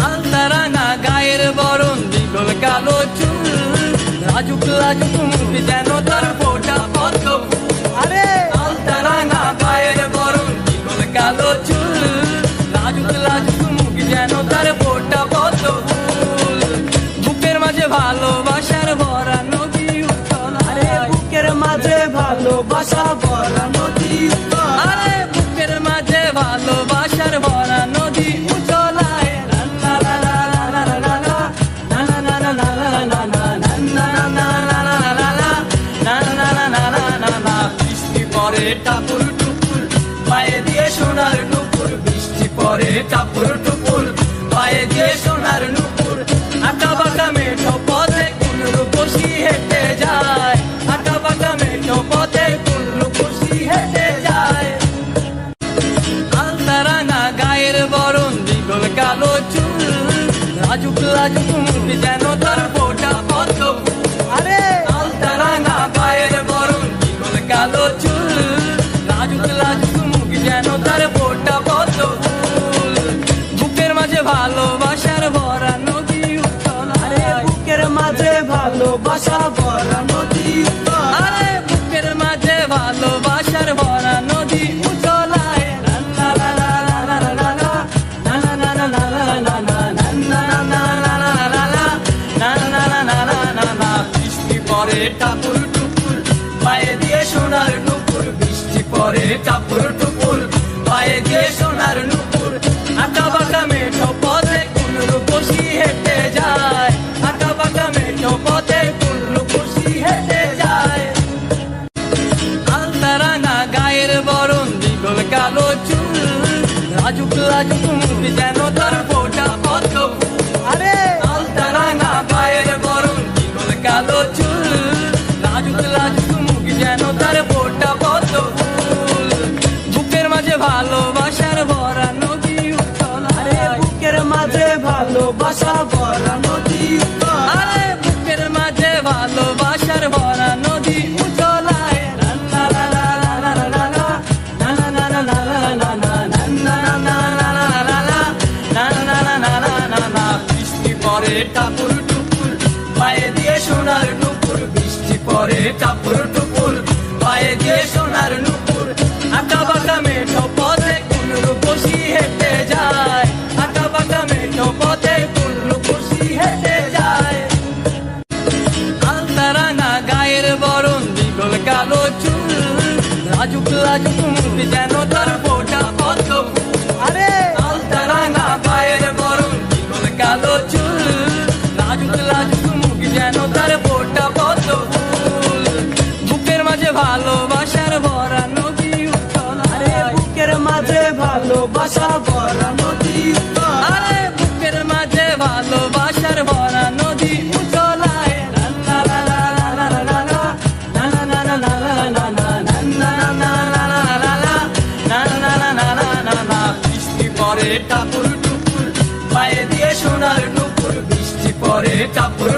আলতারাঙা গায়ের বরণ দীঘল কালো চুল, লাজুক লাজুক মুখ যেন তার ফোটা পদ্ম ফুল। আরে আলতারাঙা গায়ের বরণ দীঘল কালো চুল, লাজুক লাজুক মুখ যেন তার ফোটা পদ্ম ফুল। বুকের মাঝে ভালোবাসার ভরা নদী উত্তল, আরে বুকের মাঝে ভালোবাসা ভরা নদী উত্তল, আরে বুকের মাঝে ভালোবাসার ভরা নদী উতলায়। বৃষ্টি পরে টাপুর টুপুর পায়ে দিয়ে সোনার নুপুর, বৃষ্টি পরে টাপুর টুপুর পায়ে দিয়ে সোনার নুপুর। আঁকা বাঁকা মেঠো পথে কোন রূপসী হেঁটে যায়, আঁকা বাঁকা মেঠো পথে কোন রূপসী হেঁটে যায়। আলতারাঙা গায়ের বরণ দীঘল কালো চুল, লাজুক লাজুক মুখ যেন তার ফোটা পদ্ম ফুল। আরে আলতারাঙা গায়ের বরণ দীঘল কালো চুল, লাজুক লাজুক মুখ যেন তার ফোটা পদ্ম ফুল। বুকের মাঝে ভালোবাসার ভরা নদী উত্তল, আরে বুকের মাঝে ভালোবাসা ভরা নদী উত্তল, আরে বুকের মাঝে ভালোবাসার ভরা নদী উতলায়। বৃষ্টি পরে টাপুর টুপুর পায়ে দিয়ে সোনার নুপুর, বৃষ্টি পরে টাপুর টুপুর পায়ে দিয়ে সোনার নুপুর। আঁকা বাঁকা মেঠো পথে কোন রূপসী হেঁটে যায়, আঁকা বাঁকা মেঠো পথে কোন রূপসী হেঁটে যায়। আলতারাঙা গায়ের বরণ দীঘল কালো চুল, লাজুক লাজুক মুখ যেন তার ফোটা পদ্ম ফুল। আরে আলতারাঙা গায়ের বরণ দীঘল কালো চুল, লাজুক লাজুক মুখ যেন তার ফোটা পদ্ম ফুল। বুকের মাঝে ভালোবাসার ভরা নদী উত্তল, আরে বুকের মাঝে ভালোবাসা ভরা নদী উত্তল, আরে বুকের মাঝে ভালোবাসার ভরা নদী উতলায়। বৃষ্টি পরে টাপুর টুপুর পায়ে দিয়ে সোনার নুপুর, বৃষ্টি পরে টাপুর টুপুর পায়ে দিয়ে সোনার নুপুর। আঁকা বাঁকা মেঠো পথে কোন রূপসী হেঁটে যায়, আঁকা বাঁকা মেঠো পথে কোন রূপসী হেঁটে যায়। আলতারাঙা গায়ের বরণ দীঘল কালো চুল, লাজুক লাজুক মুখ যেন তার ফোটা পদ্ম ফুল। আরে আলতারাঙা গায়ের বরণ দীঘল কালো চুল, লাজুক লাজুক মুখ যেন তার ফোটা পদ্ম ফুল। বুকের মাঝে ভালোবাসার ভরা নদী উত্তল, আরে বুকের মাঝে ভালোবাসা ভরা নদী উত্তল, আরে বুকের মাঝে ভালোবাসার ভরা নদী উতলায়। বৃষ্টি পরে টাপুর টুপুর পায়ে দিয়ে সোনার নুপুর, বৃষ্টি পরে টাপুর